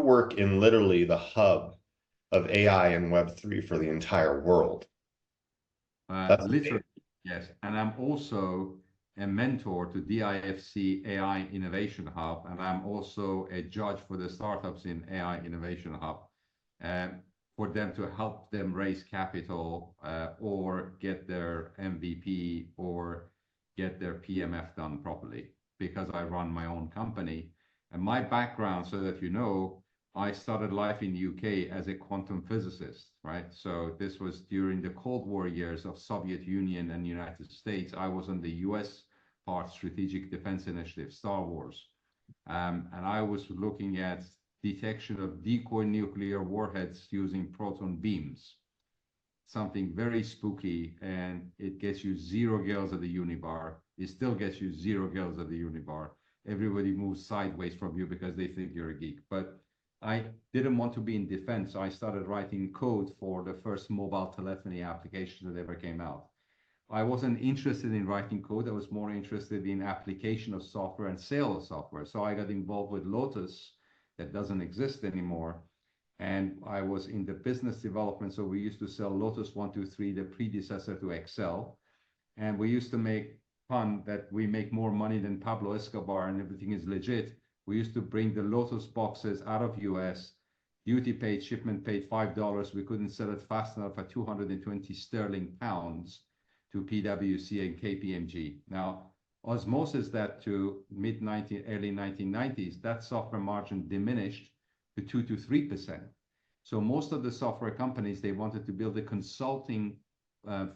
work in literally the hub of AI and Web3 for the entire world. That's Literally, yes. And I'm also a mentor to DIFC AI Innovation Hub, and I'm also a judge for the startups in AI Innovation Hub, for them to help them raise capital or get their MVP or get their PMF done properly, because I run my own company. And my background, so that you know, I started life in the UK as a quantum physicist, right? So this was during the Cold War years of Soviet Union and United States. I was on the US part, Strategic Defense Initiative, Star Wars. And I was looking at detection of decoy nuclear warheads using proton beams. Something very spooky, and it gets you 0 girls at the unibar. It still gets you 0 girls at the unibar. Everybody moves sideways from you because they think you're a geek. But I didn't want to be in defense, so I started writing code for the first mobile telephony application that ever came out. I wasn't interested in writing code. I was more interested in application of software and sale of software. So I got involved with Lotus, that doesn't exist anymore. And I was in the business development. So we used to sell Lotus 123, the predecessor to Excel. And we used to make fun that we make more money than Pablo Escobar and everything is legit. We used to bring the Lotus boxes out of US, duty paid, shipment paid $5. We couldn't sell it fast enough at 220 sterling pounds to PwC and KPMG. Now, osmosis that to early 1990s, that software margin diminished to 2 to 3%. So most of the software companies, they wanted to build a consulting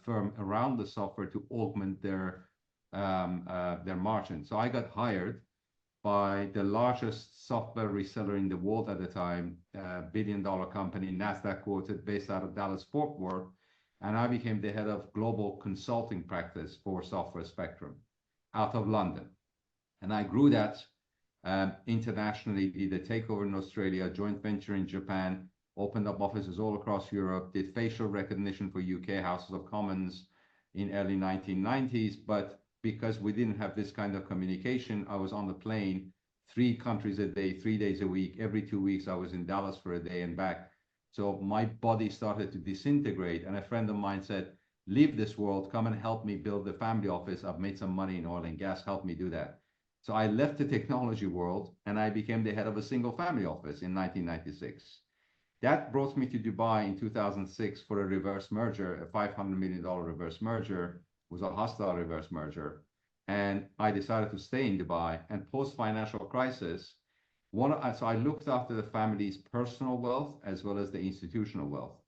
firm around the software to augment their margin. So I got hired by the largest software reseller in the world at the time, billion-dollar company, NASDAQ quoted, based out of Dallas-Fort Worth. And I became the head of global consulting practice for Software Spectrum out of London. And I grew that internationally, did a takeover in Australia, joint venture in Japan, opened up offices all across Europe, did facial recognition for UK Houses of Commons in early 1990s. But because we didn't have this kind of communication, I was on the plane 3 countries a day, 3 days a week. Every 2 weeks, I was in Dallas for a day and back. So my body started to disintegrate. And a friend of mine said, leave this world, come and help me build the family office. I've made some money in oil and gas, help me do that. So I left the technology world and I became the head of a single family office in 1996. That brought me to Dubai in 2006 for a reverse merger, a $500 million reverse merger. It was a hostile reverse merger. And I decided to stay in Dubai. And post-financial crisis, so I looked after the family's personal wealth as well as the institutional wealth.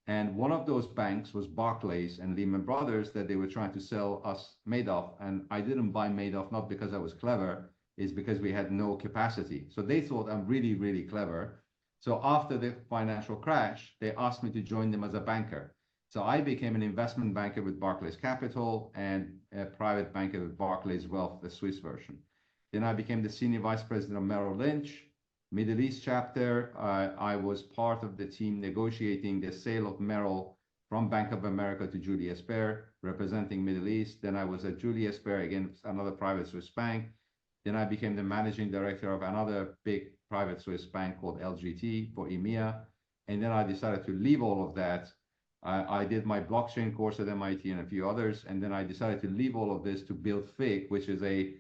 And one of those banks was Barclays and Lehman Brothers, that they were trying to sell us Madoff. And I didn't buy Madoff, not because I was clever, it's because we had no capacity. So they thought I'm really, really clever. So after the financial crash, they asked me to join them as a banker. So I became an investment banker with Barclays Capital and a private banker with Barclays Wealth, the Swiss version. Then I became the senior vice president of Merrill Lynch, Middle East chapter. I was part of the team negotiating the sale of Merrill from Bank of America to Julius Baer, representing Middle East. Then I was at Julius Baer, again, another private Swiss bank. Then I became the managing director of another big private Swiss bank called LGT for EMEA. And then I decided to leave all of that. I did my blockchain course at MIT and a few others. And then I decided to leave all of this to build FIG, which is a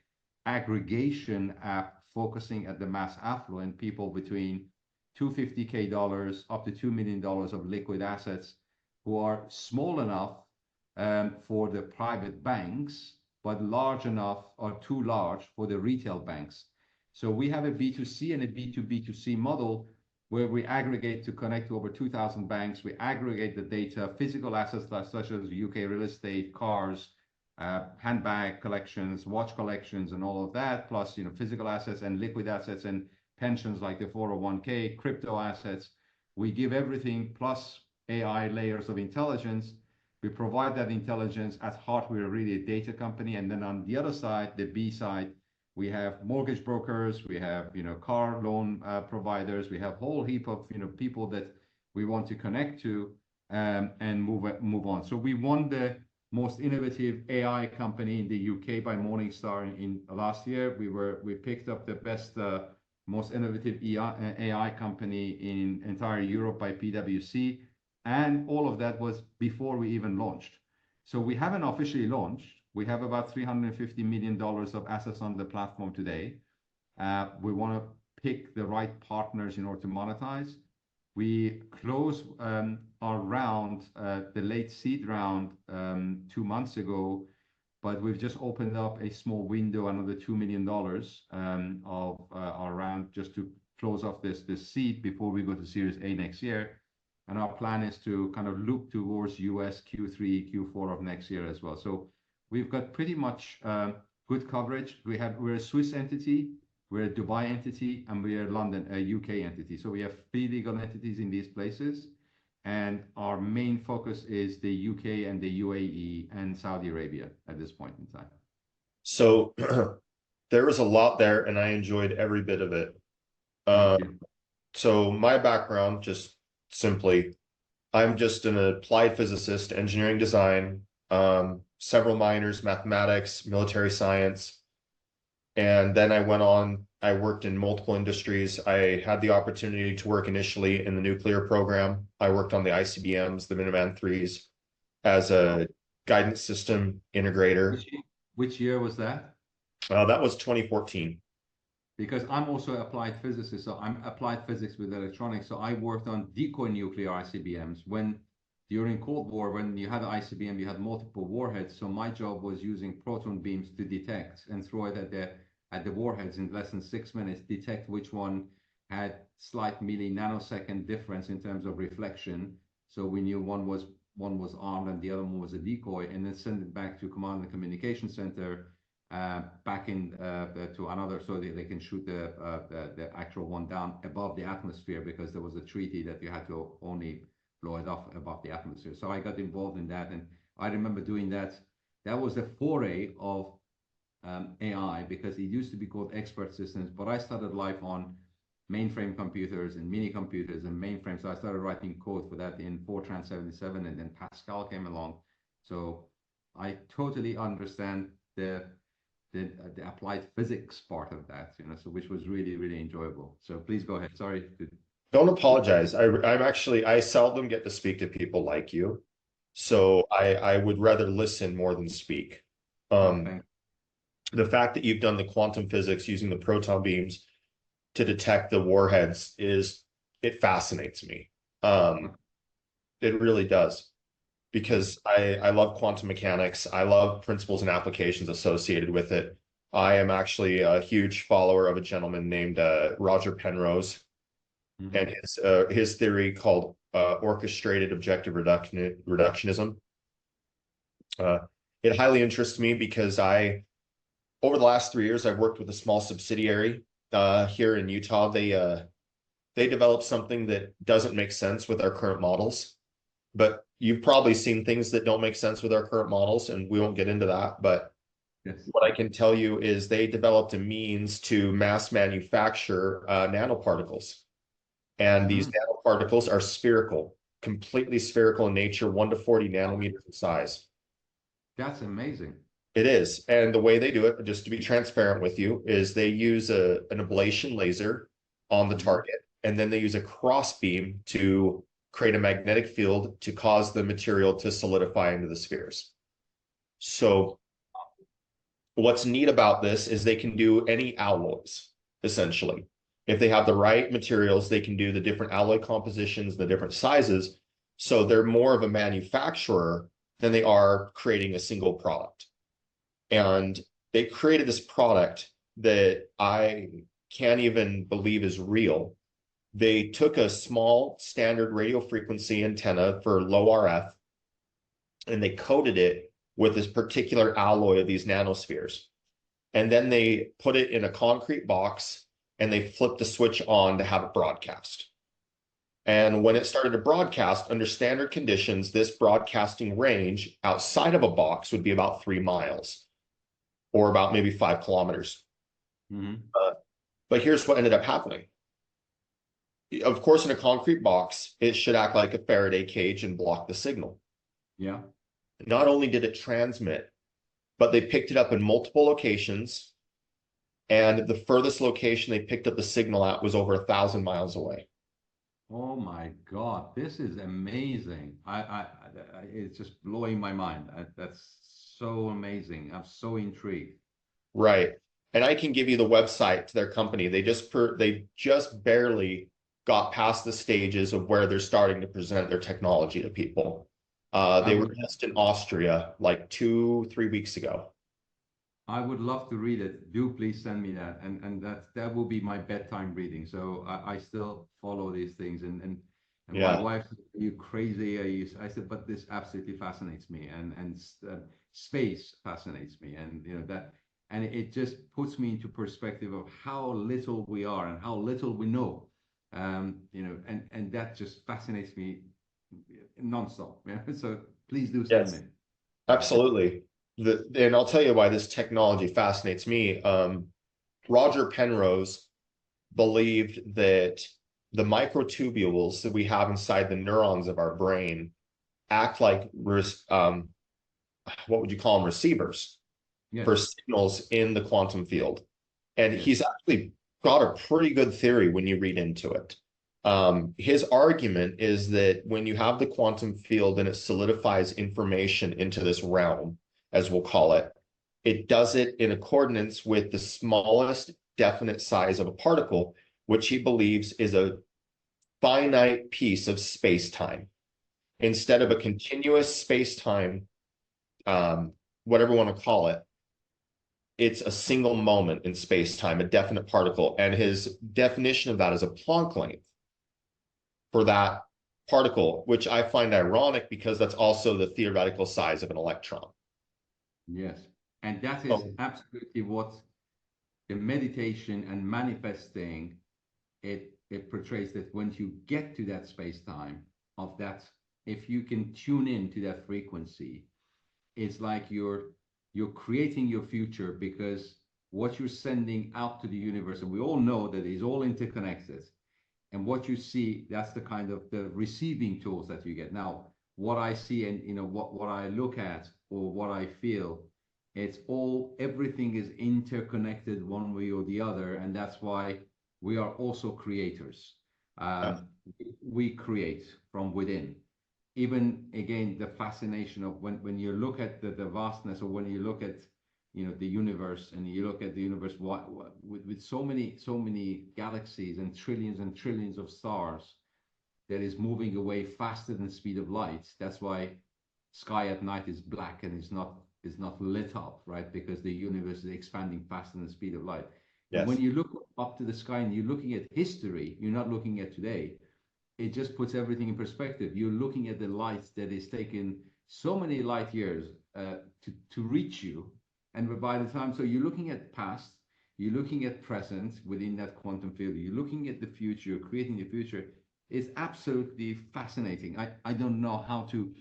aggregation app focusing at the mass affluent, people between $250K up to $2 million of liquid assets, who are small enough for the private banks, but large enough or too large for the retail banks. So we have a B2C and a B2B2C model where we aggregate to connect to over 2,000 banks. We aggregate the data, physical assets such as UK real estate, cars, handbag collections, watch collections, and all of that, plus physical assets and liquid assets and pensions like the 401k, crypto assets. We give everything plus AI layers of intelligence. We provide that intelligence. At heart, we're really a data company. And then on the other side, the B side, we have mortgage brokers, we have car loan providers, we have a whole heap of people that we want to connect to and move on. So we won the most innovative AI company in the UK by Morningstar in last year. We picked up the best most innovative AI company in entire Europe by PwC. And all of that was before we even launched. So we haven't officially launched. We have about $350 million of assets on the platform today. We want to pick the right partners in order to monetize. We closed our round, the late seed round, 2 months ago, but we've just opened up a small window, another $2 million of our round, just to close off this seed before we go to Series A next year. And our plan is to kind of look towards US Q3, Q4 of next year as well. So we've got pretty much good coverage. We're a Swiss entity, we're a Dubai entity, and we're a London, a UK entity. So we have 3 legal entities in these places. And our main focus is the UK and the UAE and Saudi Arabia at this point in time. So there was a lot there, and I enjoyed every bit of it. So my background, just simply, I'm just an applied physicist, engineering design, several minors, mathematics, military science. And then I worked in multiple industries. I had the opportunity to work initially in the nuclear program. I worked on the ICBMs, the Minuteman IIIs, as a guidance system integrator. Which year was that? That was 2014. Because I'm also an applied physicist, so I'm applied physics with electronics. So I worked on decoy nuclear ICBMs during Cold War, when you had ICBM, you had multiple warheads. So my job was using proton beams to detect and throw it at the warheads in less than 6 minutes, detect which one had slight nanosecond difference in terms of reflection. So we knew one was armed and the other one was a decoy, and then send it back to command and communication center, back in to another, so they can shoot the actual one down above the atmosphere, because there was a treaty that you had to only blow it off above the atmosphere. So I got involved in that, and I remember doing that. That was the foray of AI, because it used to be called expert systems, but I started life on mainframe computers and mini computers and mainframes. So I started writing code for that in Fortran 77, and then Pascal came along. So I totally understand the applied physics part of that, so which was really, really enjoyable. So please go ahead. Sorry. Don't apologize. I seldom get to speak to people like you. So I would rather listen more than speak. The fact that you've done the quantum physics using the proton beams to detect the warheads it fascinates me. It really does, because I love quantum mechanics. I love principles and applications associated with it. I am actually a huge follower of a gentleman named Roger Penrose, and his theory called orchestrated objective reductionism. It highly interests me because over the last 3 years, I've worked with a small subsidiary here in Utah. They developed something that doesn't make sense with our current models, but you've probably seen things that don't make sense with our current models, and we won't get into that. But yes, what I can tell you is they developed a means to mass manufacture nanoparticles. And these nanoparticles are spherical, completely spherical in nature, 1 to 40 nanometers in size. That's amazing. It is. And the way they do it, just to be transparent with you, is they use an ablation laser on the target, and then they use a cross beam to create a magnetic field to cause the material to solidify into the spheres. So what's neat about this is they can do any alloys, essentially. If they have the right materials, they can do the different alloy compositions, the different sizes. So they're more of a manufacturer than they are creating a single product. And they created this product that I can't even believe is real. They took a small standard radio frequency antenna for low RF, and they coated it with this particular alloy of these nanospheres. And then they put it in a concrete box, and they flipped the switch on to have it broadcast. And when it started to broadcast under standard conditions, this broadcasting range outside of a box would be about 3 miles, or about maybe 5 kilometers. But here's what ended up happening. Of course, in a concrete box, it should act like a Faraday cage and block the signal. Yeah. Not only did it transmit, but they picked it up in multiple locations And the furthest location they picked up the signal at was over 1,000 miles away. Oh my God, this is amazing. It's just blowing my mind. That's so amazing. I'm so intrigued. Right. And I can give you the website to their company. They just barely got past the stages of where they're starting to present their technology to people. I They were would just in Austria like 2, 3 weeks ago. I would love to read it. Do please send me that. And that will be my bedtime reading. So I still follow these things. And my Yeah. wife said, "Are you crazy?" I said, but this absolutely fascinates me. And space fascinates me. And you know that, and it just puts me into perspective of how little we are and how little we know. And that just fascinates me nonstop. Yeah. So please do send me. Yes. Absolutely. And I'll tell you why this technology fascinates me. Roger Penrose believed that the microtubules that we have inside the neurons of our brain act like what would you call them, receivers Yes. for signals in the quantum field. And Yes. he's actually got a pretty good theory when you read into it. His argument is that when you have the quantum field and it solidifies information into this realm, as we'll call it, it does it in accordance with the smallest definite size of a particle, which he believes is a finite piece of space-time. Instead of a continuous space-time, whatever you want to call it, it's a single moment in space-time, a definite particle. And his definition of that is a Planck length for that particle, which I find ironic because that's also the theoretical size of an electron. Yes. And that is So, absolutely what the meditation and manifesting it portrays, that when you get to that space time of that, if you can tune in to that frequency, it's like you're creating your future, because what you're sending out to the universe, and we all know that it's all interconnected, and what you see, that's the kind of the receiving tools that you get. Now what I see, and what I look at or what I feel, it's all, everything is interconnected one way or the other, and that's why we are also creators. uh, We create from within. Even again, the fascination of when you look at the vastness, or when you look at the universe, and you look at the universe with so many galaxies and trillions of stars, that is moving away faster than the speed of light. That's why sky at night is black and is not lit up, right? Because the universe is expanding faster than the speed of light. And when yes. you look up to the sky and you're looking at history, you're not looking at today. It just puts everything in perspective. You're looking at the light that is taken so many light years to reach you, and by the time, so you're looking at past, you're looking at present within that quantum field, you're looking at the future, you're creating the future. It's absolutely fascinating. I don't know how to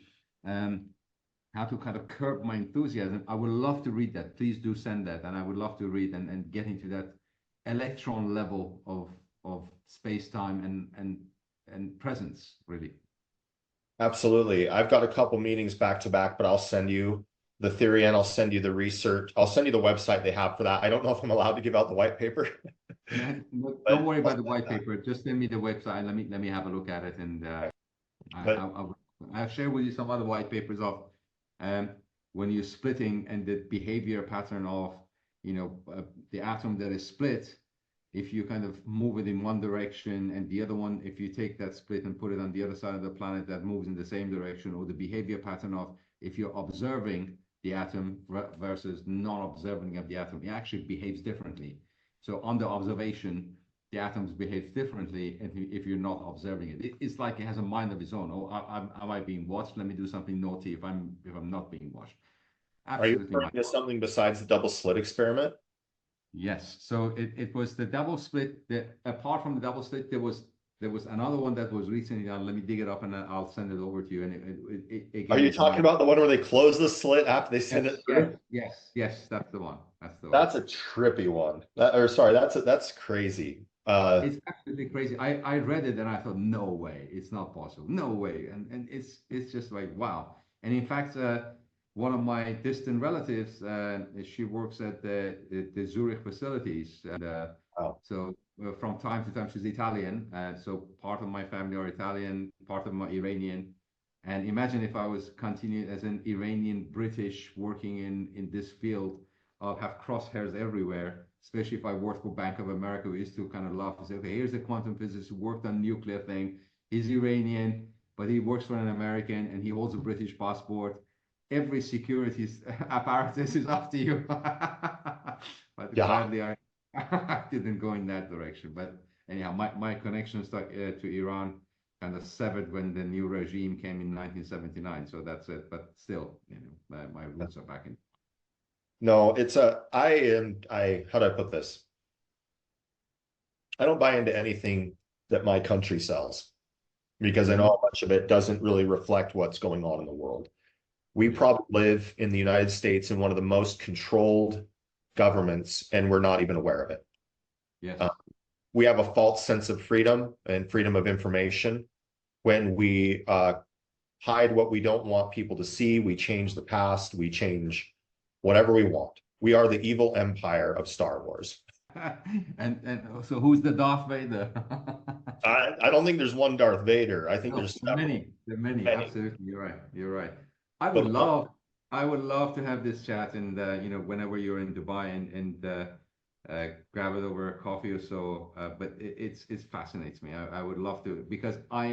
kind of curb my enthusiasm. I would love to read that. Please do send that, and I would love to read and get into that electron level of space time and presence, really. Absolutely. I've got a couple meetings back to back, but I'll send you the theory and I'll send you the research. I'll send you the website they have for that. I don't know if I'm allowed to give out the white paper, Don't but worry about the white paper. Just send me the website. Let me have a look at it, and but I'll share with you some other white papers of um, when you're splitting, and the behavior pattern of the atom that is split. If you kind of move it in one direction, and the other one, if you take that split and put it on the other side of the planet, that moves in the same direction, or the behavior pattern of if you're observing the atom versus non-observing of the atom, it actually behaves differently. So under observation, the atoms behave differently if you're not observing it. It's like it has a mind of its own. Oh, am I being watched? Let me do something naughty if I'm not being watched. are you Absolutely referring mind. to something besides the double slit experiment? Yes. So it was the double split. Apart from the double split, there was another one that was recently done. Let me dig it up and I'll send it over to you. And Are again, you it's talking another. about the one where they close the slit after they send Yes, it yes, through? yes, yes. That's the one. That's the one. That's a trippy one. Or sorry, that's crazy. It's absolutely crazy. I read it and I thought, no way, it's not possible, no way. And it's just like wow. And in fact, one of my distant relatives, she works at the Zurich facilities. And Wow. so from time to time, she's Italian. So part of my family are Italian, part of my Iranian. And imagine if I was continuing as an Iranian British working in this field, I'll have crosshairs everywhere, especially if I worked for Bank of America. We used to kind of laugh and say, okay, here's a quantum physicist who worked on nuclear thing. He's Iranian, but he works for an American and he holds a British passport. Every securities apparatus is after you. But Yeah. gladly, I didn't go in that direction. But anyhow, my connection to Iran kind of severed when the new regime came in 1979. So that's it. But still, my roots are back in. No, how do I put this? I don't buy into anything that my country sells because I know Mhm. how much of it doesn't really reflect what's going on in the world. We probably live in the United States in one of the most controlled governments, and we're not even aware of it. Yes. Uh, we have a false sense of freedom and freedom of information when we hide what we don't want people to see. We change the past. We change whatever we want. We are the evil empire of Star Wars. And so who's the Darth Vader? I don't think there's one Darth Vader. I think Oh, there's several, there are many. many. Absolutely, you're right. You're right. I would But love, I would love to have this chat, and whenever you're in Dubai and grab it over a coffee or so. But it fascinates me. I would love to because I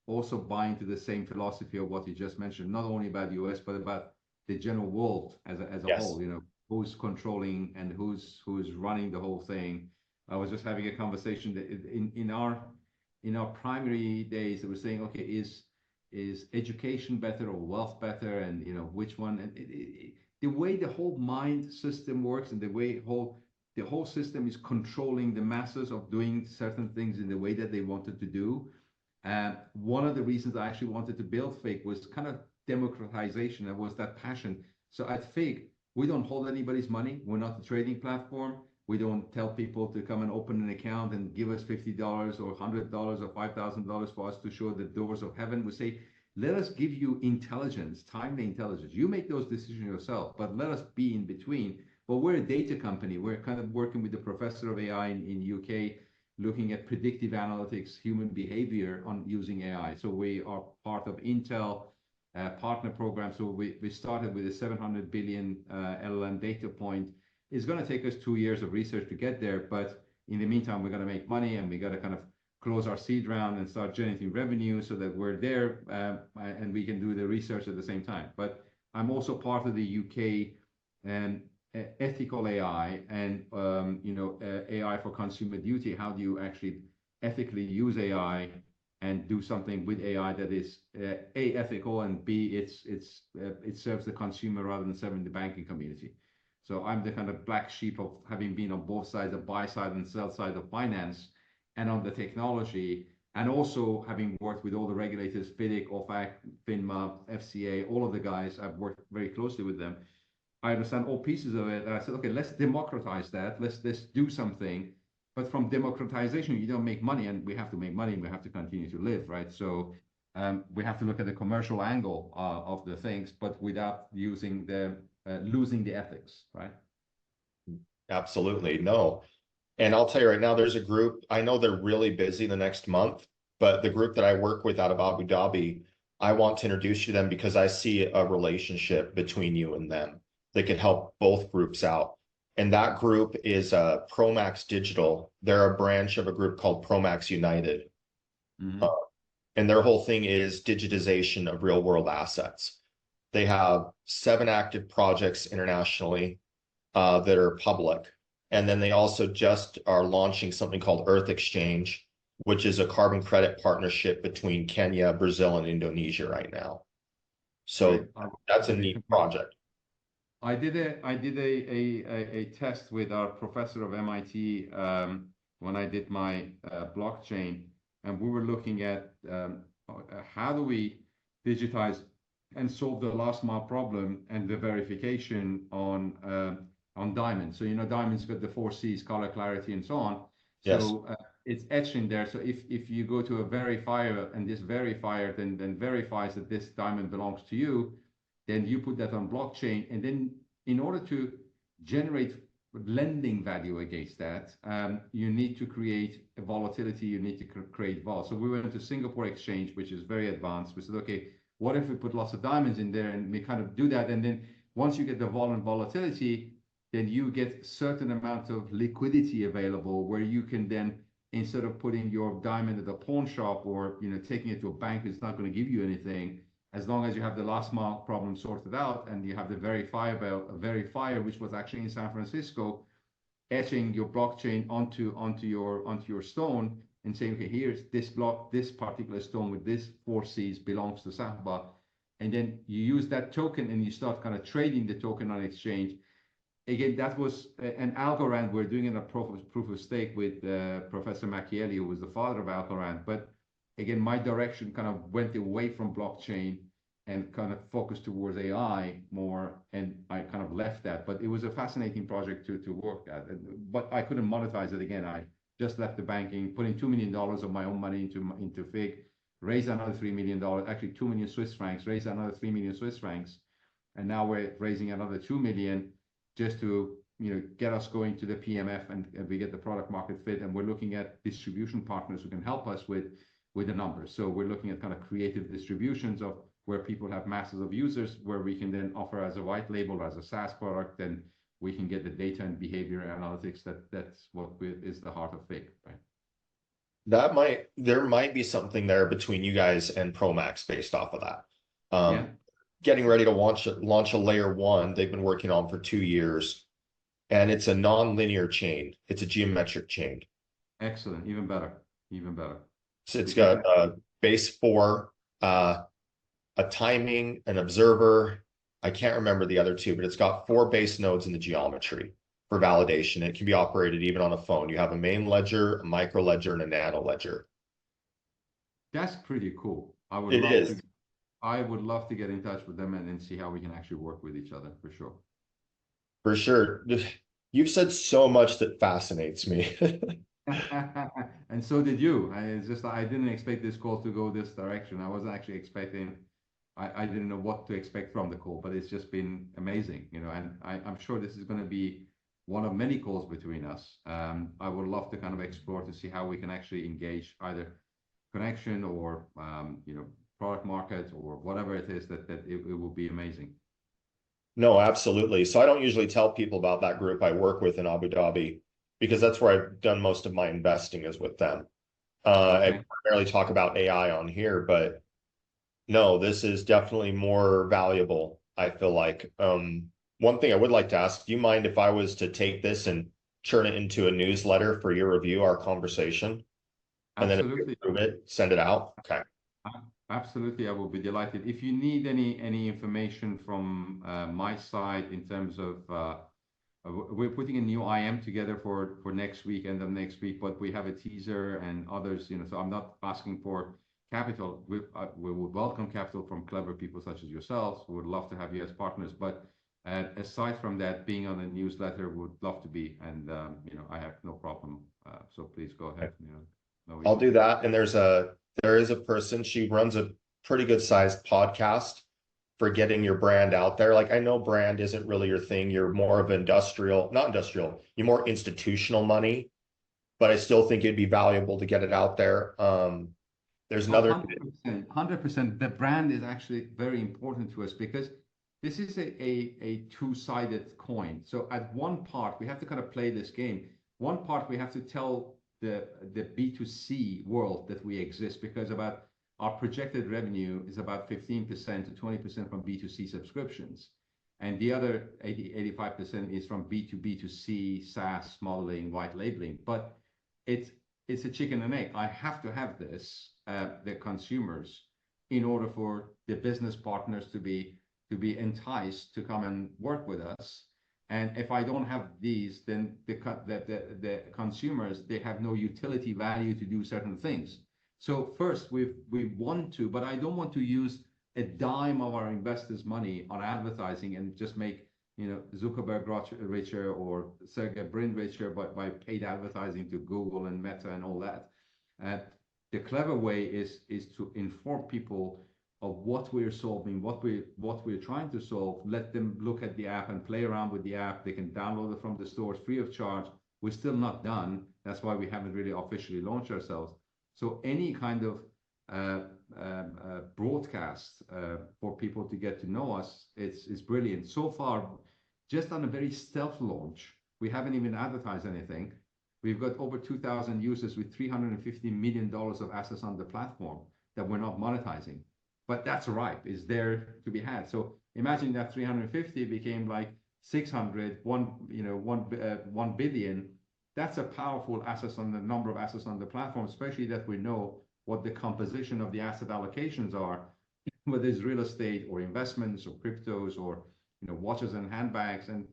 also buy into the same philosophy of what you just mentioned, not only about the US but about the general world as a yes, whole. Who's controlling and who's running the whole thing. I was just having a conversation that in our primary days, they were saying, okay, is education better or wealth better, and which one? And the way the whole mind system works, and the whole system is controlling the masses of doing certain things in the way that they wanted to do. And one of the reasons I actually wanted to build Fake was kind of democratization. That was that passion. So at Fake, we don't hold anybody's money. We're not a trading platform. We don't tell people to come and open an account and give us $50 or $100 or $5,000 for us to show the doors of heaven. We say, let us give you intelligence, timely intelligence. You make those decisions yourself, but let us be in between. But we're a data company. We're kind of working with the professor of AI in UK, looking at predictive analytics, human behavior on using AI. So we are part of Intel partner program. So we started with a 700 billion LLM data point. It's going to take us 2 years of research to get there, but in the meantime, we're going to make money and we got to kind of close our seed round and start generating revenue so that we're there and we can do the research at the same time. But I'm also part of the UK and ethical AI and AI for consumer duty. How do you actually ethically use AI and do something with AI that is A, ethical, and B, it serves the consumer rather than serving the banking community. So I'm the kind of black sheep of having been on both sides, the buy side and sell side of finance, and on the technology, and also having worked with all the regulators, FIDIC, OFAC, FINMA, FCA, all of the guys. I've worked very closely with them. I understand all pieces of it. And I said, okay, let's democratize that. Let's do something. But from democratization, you don't make money, and we have to make money, and we have to continue to live, right? So we have to look at the commercial angle of the things, but without using losing the ethics, right? absolutely. No. And I'll tell you right now, there's a group, I know they're really busy the next month, but the group that I work with out of Abu Dhabi, I want to introduce you to them because I see a relationship between you and them that could help both groups out. And that group is Promax Digital. They're a branch of a group called Promax United. Uh, Mm-hmm. and their whole thing is digitization of real world assets. They have 7 active projects internationally that are public. And then they also just are launching something called Earth Exchange, which is a carbon credit partnership between Kenya, Brazil, and Indonesia right now. Great. So that's a neat project. I did a test with our professor of MIT when I did my blockchain, and we were looking at how do we digitize and solve the last mile problem and the verification on diamonds. So diamonds got the 4 C's, color, clarity, and so on. Yes. So it's etched in there. So if you go to a verifier and this verifier then verifies that this diamond belongs to you, then you put that on blockchain, and then in order to generate lending value against that, you need to create a volatility, you need to create vol. So we went to Singapore Exchange, which is very advanced. We said, okay, what if we put lots of diamonds in there, and we kind of do that, and then once you get the vol and volatility, then you get certain amount of liquidity available where you can then, instead of putting your diamond at a pawn shop or taking it to a bank that's not going to give you anything, as long as you have the last mile problem sorted out and you have the verifier, which was actually in San Francisco, etching your blockchain onto your stone and saying, okay, here's this particular stone with this 4Cs belongs to Sahba. And then you use that token and you start kind of trading the token on exchange. Again, that was an Algorand. We're doing it a proof of stake with Professor Macchielli, who was the father of Algorand. But again, my direction kind of went away from blockchain and kind of focused towards AI more, and I kind of left that. But it was a fascinating project to work at. But I couldn't monetize it again. I just left the banking, put in $2 million of my own money into FIG, raised another $3 million, actually 2 million Swiss francs, raised another 3 million Swiss francs, and now we're raising another 2 million just to get us going to the PMF, and we get the product market fit, and we're looking at distribution partners who can help us with the numbers. So we're looking at kind of creative distributions of where people have masses of users, where we can then offer as a white label, as a SaaS product, and we can get the data and behavior analytics. That's what is the heart of FIG, right? There might be something there between you guys and Promax based off of that. Yeah. Getting ready to launch a layer 1 they've been working on for 2 years, and it's a non-linear chain. It's a geometric chain. Excellent. Even better. So it's got base 4, a timing, an observer. I can't remember the other 2, but it's got 4 base nodes in the geometry for validation. It can be operated even on a phone. You have a main ledger, a micro ledger, and a nano ledger. That's pretty cool. I would love to get in touch with them and see how we can actually work with each other, for sure. For sure. You've said so much that fascinates me. And so did you. I didn't expect this call to go this direction. I wasn't actually expecting, I didn't know what to expect from the call, but it's just been amazing, and I'm sure this is going to be one of many calls between us. I would love to kind of explore to see how we can actually engage either connection or, product market or whatever it is, that it will be amazing. No, absolutely. So I don't usually tell people about that group I work with in Abu Dhabi, because that's where I've done most of my investing is with them. Okay. I barely talk about AI on here, but no, this is definitely more valuable, I feel like. One thing I would like to ask, do you mind if I was to take this and turn it into a newsletter for your review, our conversation? And then if you approve it, send it out? Okay. Absolutely, I will be delighted. If you need any information from my side in terms of, we're putting a new IM together for next week, end of next week, but we have a teaser and others, so I'm not asking for capital. We would welcome capital from clever people such as yourselves. We would love to have you as partners. But aside from that, being on a newsletter, would love to be, and I have no problem. So please go ahead. No I'll issue. do that. And there is a person, she runs a pretty good sized podcast for getting your brand out there. Like, I know brand isn't really your thing. You're more of you're more institutional money, but I still think it'd be valuable to get it out there. There's another 100%. The brand is actually very important to us because this is a two-sided coin. So at one part, we have to kind of play this game. One part, we have to tell the B2C world that we exist, because about our projected revenue is about 15% to 20% from B2C subscriptions. And the other 85% is from B2B2C, SaaS modeling, white labeling. But it's a chicken and egg. I have to have this, the consumers, in order for the business partners to be enticed to come and work with us. And if I don't have these, then the consumers, they have no utility value to do certain things. So first, we want to, but I don't want to use a dime of our investors' money on advertising and just make Zuckerberg richer or Sergey Brin richer by paid advertising to Google and Meta and all that. The clever way is to inform people of what we're solving, what we're trying to solve. Let them look at the app and play around with the app. They can download it from the stores free of charge. We're still not done. That's why we haven't really officially launched ourselves. So any kind of broadcast for people to get to know us, it's brilliant. So far, just on a very stealth launch, we haven't even advertised anything. We've got over 2,000 users with $350 million of assets on the platform that we're not monetizing. But that's ripe, is there to be had. So imagine that 350 became like 600, 1 billion. That's a powerful asset on the number of assets on the platform, especially that we know what the composition of the asset allocations are, whether it's real estate or investments or cryptos or watches and handbags, and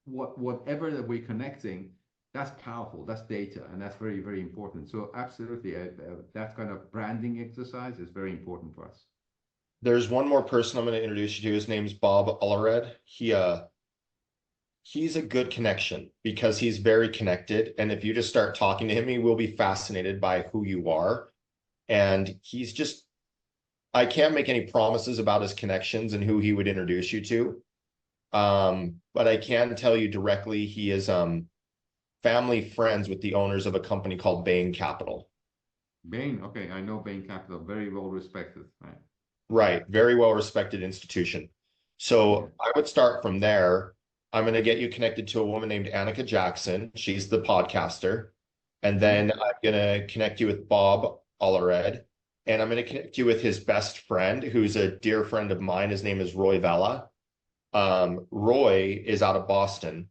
whatever that we're connecting, that's powerful. That's data, and that's very, very important. So absolutely, that kind of branding exercise is very important for us. There's one more person I'm going to introduce you to. His name's Bob Allred. He's a good connection because he's very connected. And if you just start talking to him, he will be fascinated by who you are. And I can't make any promises about his connections and who he would introduce you to. But I can tell you directly, he is family friends with the owners of a company called Bain Capital. Bain, okay, I know Bain Capital, very well respected, right? Right, very well respected institution. So I would start from there. I'm going to get you connected to a woman named Annika Jackson. She's the podcaster. And then I'm going to connect you with Bob Allred. And I'm going to connect you with his best friend, who's a dear friend of mine. His name is Roy Vella. Roy is out of Boston.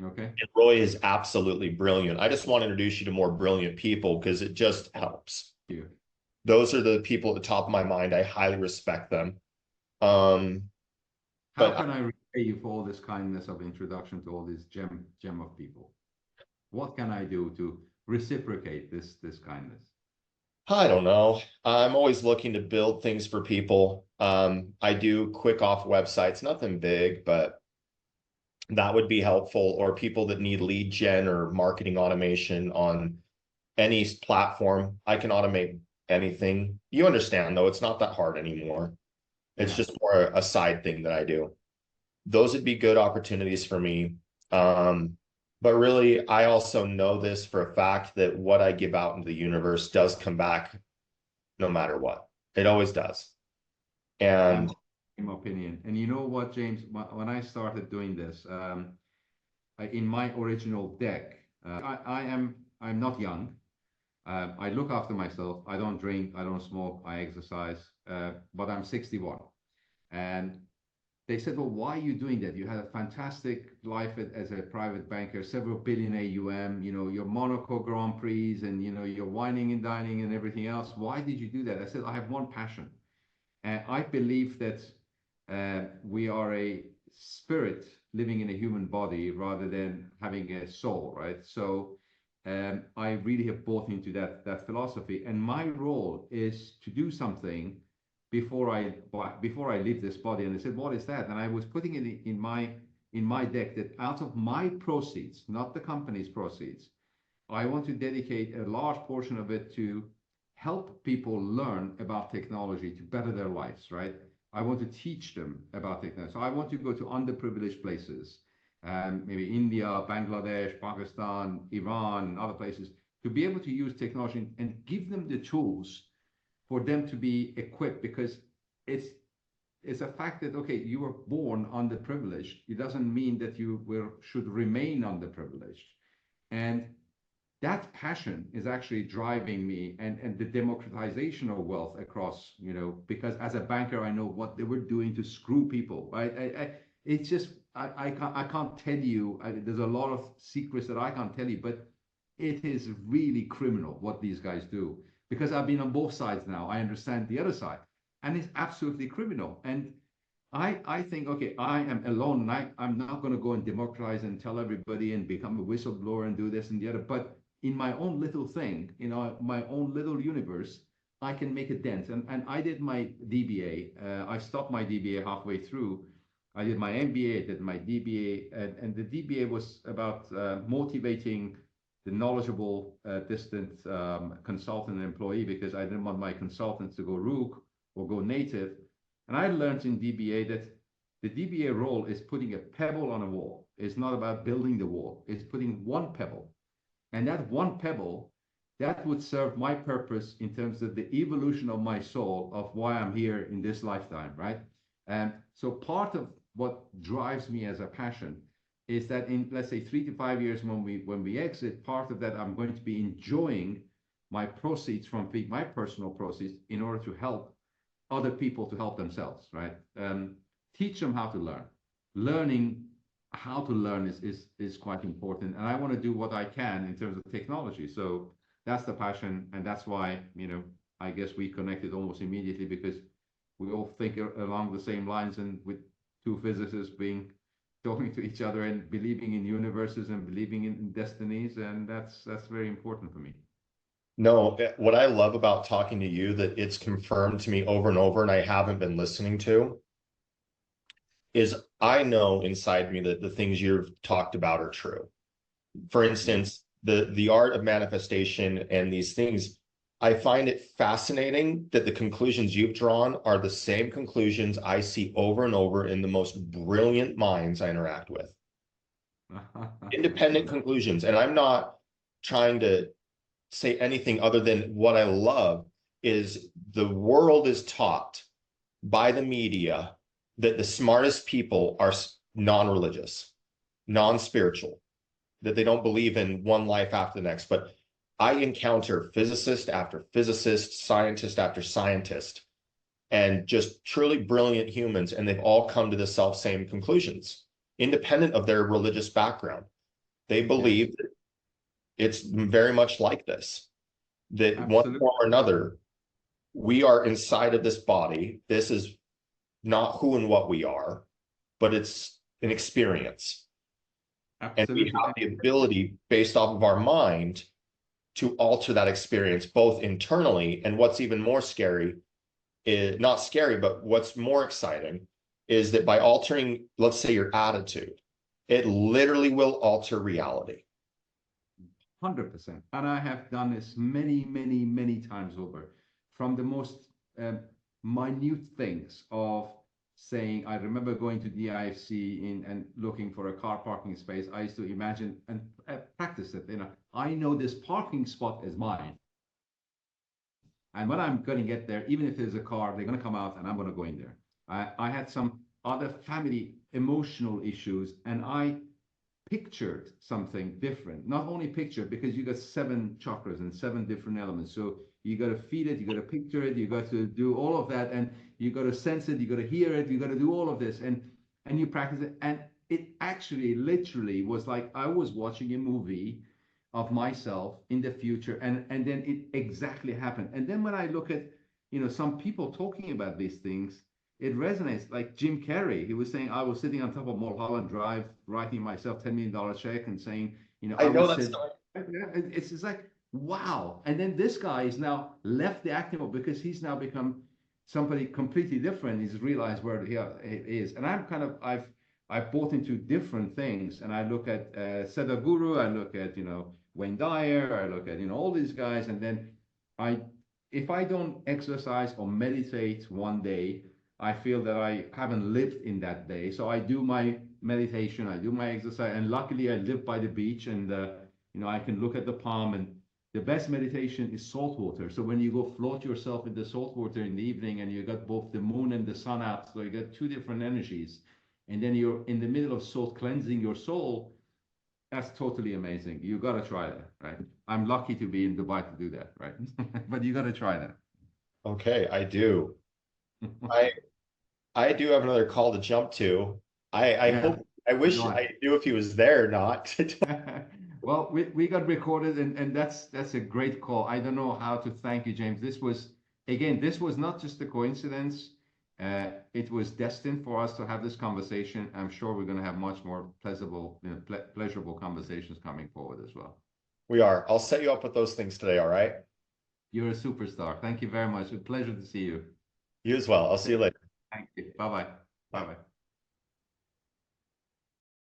Okay. And Roy is absolutely brilliant. I just want to introduce you to more brilliant people because it just helps. Thank you. Those are the people at the top of my mind. I highly respect them. How can I repay you for all this kindness of introduction to all this gem of people? What can I do to reciprocate this kindness? I don't know. I'm always looking to build things for people. I do quick off websites, nothing big, but that would be helpful. Or people that need lead gen or marketing automation on any platform. I can automate anything. You understand, though, it's not that hard anymore. It's just more a side thing that I do. Those would be good opportunities for me. But really, I also know this for a fact that what I give out into the universe does come back no matter what. It always does. And in my opinion, and you know what, James, when I started doing this, in my original deck, I'm not young. I look after myself. I don't drink. I don't smoke. I exercise. But I'm 61. And they said, well, why are you doing that? You had a fantastic life as a private banker, several billion AUM, your Monaco Grand Prix and, your wining and dining and everything else. Why did you do that? I said, I have one passion. And I believe that we are a spirit living in a human body rather than having a soul, right? So I really have bought into that philosophy. And my role is to do something before I leave this body. And they said, what is that? And I was putting it in my deck that out of my proceeds, not the company's proceeds, I want to dedicate a large portion of it to help people learn about technology to better their lives, right? I want to teach them about technology. So I want to go to underprivileged places, maybe India, Bangladesh, Pakistan, Iran, and other places, to be able to use technology and give them the tools for them to be equipped, because it's a fact that, okay, you were born underprivileged. It doesn't mean that you should remain underprivileged. And that passion is actually driving me, and the democratization of wealth across, because as a banker, I know what they were doing to screw people, right? It's just, I can't tell you, there's a lot of secrets that I can't tell you, but it is really criminal what these guys do. Because I've been on both sides now, I understand the other side, and it's absolutely criminal. And I think, okay, I am alone, and I'm not going to go and democratize and tell everybody and become a whistleblower and do this and the other. But in my own little thing, my own little universe, I can make a dent. And I did my DBA. I stopped my DBA halfway through. I did my MBA, I did my DBA, and the DBA was about motivating the knowledgeable, distant consultant and employee, because I didn't want my consultants to go rogue or go native. And I learned in DBA that the DBA role is putting a pebble on a wall. It's not about building the wall. It's putting one pebble. And that one pebble, that would serve my purpose in terms of the evolution of my soul, of why I'm here in this lifetime, right? And so part of what drives me as a passion is that in, let's say, 3 to 5 years when we exit, part of that I'm going to be enjoying my proceeds from my personal proceeds in order to help other people to help themselves, right? Teach them how to learn. Learning how to learn is quite important, and I want to do what I can in terms of technology. So that's the passion, and that's why, you know, I guess we connected almost immediately, because we all think along the same lines, and with two physicists talking to each other and believing in universes and believing in destinies, and that's very important for me. No, what I love about talking to you, that it's confirmed to me over and over, and I haven't been listening to, is I know inside me that the things you've talked about are true. For instance, the art of manifestation and these things, I find it fascinating that the conclusions you've drawn are the same conclusions I see over and over in the most brilliant minds I interact with. Independent conclusions. And I'm not trying to say anything other than what I love is the world is taught by the media that the smartest people are non-religious, non-spiritual, that they don't believe in one life after the next. But I encounter physicist after physicist, scientist after scientist, and just truly brilliant humans, and they've all come to the self-same conclusions, independent of their religious background. They believe that it's very much like this, that one form or another, we are inside of this body. This is not who and what we are, but it's an experience. Absolutely. And we have the ability, based off of our mind, to alter that experience, both internally, and what's even more scary, is not scary, but what's more exciting is that by altering, let's say, your attitude, it literally will alter reality. 100%. And I have done this many, many, many times over, from the most minute things of saying, I remember going to the IFC and looking for a car parking space. I used to imagine and practice it. You know, I know this parking spot is mine. And when I'm going to get there, even if there's a car, they're going to come out and I'm going to go in there. I had some other family emotional issues, and I pictured something different. Not only pictured, because you got 7 chakras and 7 different elements. So you got to feed it, you got to picture it, you got to do all of that, and you got to sense it, you got to hear it, you got to do all of this, and you practice it. And it actually literally was like I was watching a movie of myself in the future, and then it exactly happened. And then when I look at, you know, some people talking about these things, it resonates. Like Jim Carrey, he was saying, I was sitting on top of Mulholland Drive, writing myself $10 million check and saying, you know, I know that story. It's just like, wow. And then this guy is now left the acting world because he's now become somebody completely different. He's realized where he is. And I'm kind of, I've bought into different things, and I look at Sadhguru, I look at, you know, Wayne Dyer, I look at, you know, all these guys. And then if I don't exercise or meditate one day, I feel that I haven't lived in that day. So I do my meditation, I do my exercise, and luckily I live by the beach, and you know, I can look at the palm, and the best meditation is salt water. So when you go float yourself in the salt water in the evening, and you got both the moon and the sun out, so you got 2 different energies, and then you're in the middle of salt cleansing your soul, that's totally amazing. You got to try that, right? I'm lucky to be in Dubai to do that, right? But you got to try that. Okay, I do. I do have another call to jump to. I hope, I wish I knew if he was there or not. Well, we got recorded, and that's a great call. I don't know how to thank you, James. This was, again, this was not just a coincidence. It was destined for us to have this conversation. I'm sure we're going to have much more pleasurable, you know, pleasurable conversations coming forward as well. We are. I'll set you up with those things today, all right? You're a superstar. Thank you very much. A pleasure to see you. You as well. I'll see you later. Thank you. Bye-bye. Bye-bye.